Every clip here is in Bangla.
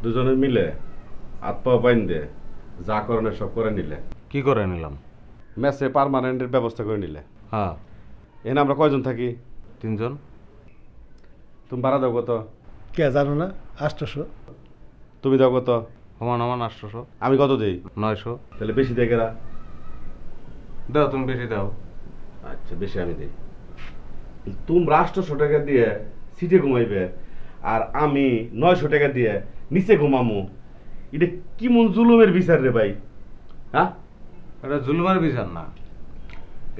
দুজনে মিলে হাত পা বাইন্ধে যা করণের সব করে নিলে। কি করে নিলাম? মেসে পার্মানেন্টের ব্যবস্থা করে নিলে। হ্যাঁ। এখানে আমরা কয়জন থাকি? 3 জন। তুমি ভাড়া দাও কত? কে জানো না? 800। তুমি দাও কত? সমান 800। আমি কত দেই? 900। তাহলে বেশি দেয় কেরা? দাও, তুমি বেশি দাও। আচ্ছা, বেশি আমি দেই। তোমরা 800 টাকা দিয়ে সিটে ঘুমাইবে আর আমি 900 টাকা দিয়ে নিচে ঘুমামু। এটা কি মন জুলুমের বিচার রে ভাই? হ্যাঁ, এটা জুলুমের বিচার না,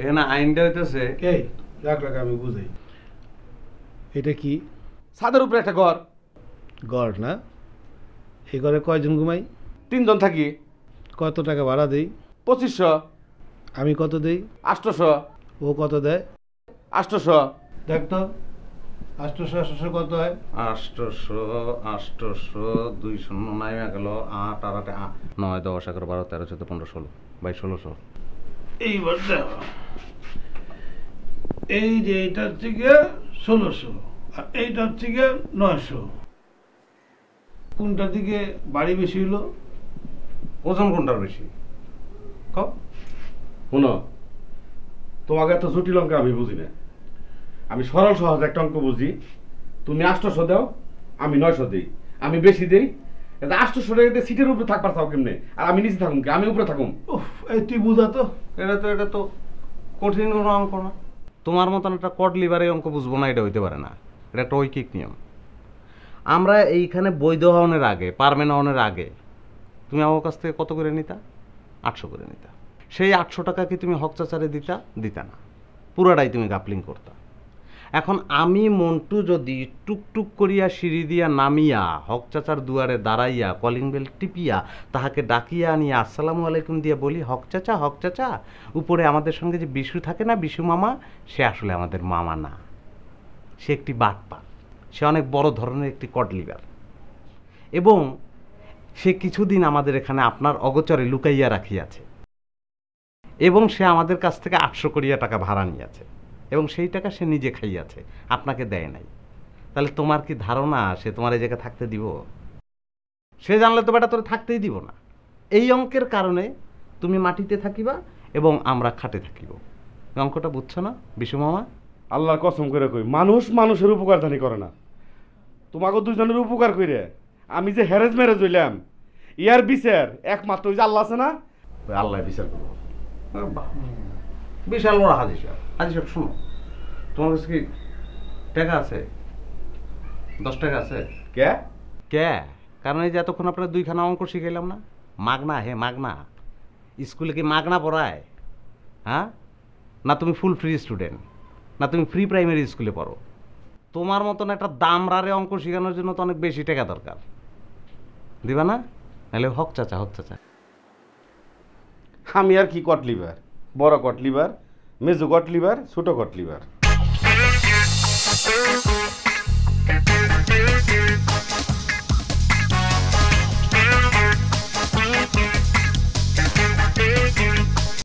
এখানে আইনটা হইতেছে। এই রাখ আমি বুঝাই। এটা কি? ছাদের উপরে একটা ঘর। ঘর না? এই ঘরে কয়জন ঘুমাই? 3 জন থাকি। কত টাকা ভাড়া দেই? 2500। আমি কত দেই? 800। ও কত দেয়? 800। দেখ তো 800 কত হয়? 800 200 নাইমা গেল 8 আর 8 9 10 11 12 13 14 15 16 22 1600। এইবার দেখো, এই যে এইটার থেকে 1600 আর এইটার থেকে 900, কোনটার দিকে বাড়ি বেশি হলো? ওজন কোনটার বেশি? শোনো, তোমাকে এত জটিল অঙ্ক আমি বুঝি না। আমি সরল সহজ একটা অঙ্ক বুঝি। তুমি 800 দাও, আমি 900 দিই। আমি বেশি দিই। 800 টাকা দিয়ে সিটের উপরে থাকবার চাও কেমনে? আর আমি নিচে থাকুম কি? আমি উপরে থাকুম? এই তুই বুঝা তো। এটা তো কঠিন কোনো অঙ্ক না। তোমার মতন একটা কড লিভারে অঙ্ক বুঝবো না, এটা হইতে পারে না। এটা একটা ঐকিক নিয়ম। আমরা এইখানে বৈধ হওয়ার আগে, পারমেন্ট হওয়ার আগে তুমি আমার কাছ থেকে কত করে নিতা? 800 করে নিতা। সেই 800 টাকা কি তুমি হক চাচারে দিতা না, পুরাটাই তুমি গাপলিং করতা। এখন আমি মন্টু যদি টুকটুক করিয়া সিঁড়ি দিয়া নামিয়া হক চাচার দুয়ারে দাঁড়াইয়া কলিং বেল টিপিয়া তাহাকে ডাকিয়া আনিয়া আসসালামু আলাইকুম দিয়া বলি, হক চাচা, উপরে আমাদের সঙ্গে যে বিশু থাকে না, বিশু মামা, সে আসলে আমাদের মামা না, সে একটি বাটপার, সে অনেক বড় ধরনের একটি কডলিভার, এবং সে কিছুদিন আমাদের এখানে আপনার অগোচরে লুকাইয়া রাখিয়াছে, এবং সে আমাদের কাছ থেকে 800 করিয়া টাকা ভাড়া নিয়েছে, এবং সেই টাকা সে নিজে খাইয়াছে, আপনাকে দেয় নাই। তাহলে তোমার কি ধারণা সে তোমার এই জায়গায় থাকতে দিব? সে জানলে তো বেটা তোরে থাকতেই দিব না। এই অঙ্কের কারণে তুমি মাটিতে থাকিবা এবং আমরা খাটে থাকিব। অঙ্কটা বুঝছো না বিশু মামা? আল্লাহর কসম করে কই, মানুষ মানুষের উপকার জানি করে না। তোমাকে দুজনের উপকার করে আমি যে হ্যারেজ ম্যারেজ হইলাম, ইয়ার বিচার একমাত্র ওই যে আল্লাহ আছে না, ওই আল্লাহ বিচার করবো। বিশাল বড় হাজি সাহেব, শোনো, তোমার কাছে কি টাকা আছে? 10 টাকা আছে? কে? কারণ এই যে এতক্ষণ আপনার 2খানা অঙ্ক শিখাইলাম না, মাগনা, মাগনা। স্কুলে কি মাগনা পড়ায়? হ্যাঁ, না তুমি ফুল ফ্রি স্টুডেন্ট, না তুমি ফ্রি প্রাইমারি স্কুলে পড়ো? তোমার মতন একটা দামরারে অঙ্ক শেখানোর জন্য তো অনেক বেশি টাকা দরকার, দিবা না? নাহলে হক চাচা। আমি আর কি কটলিভার, বড় কটলিভার, মেজু কটলিভার, ছোট কটলিভার।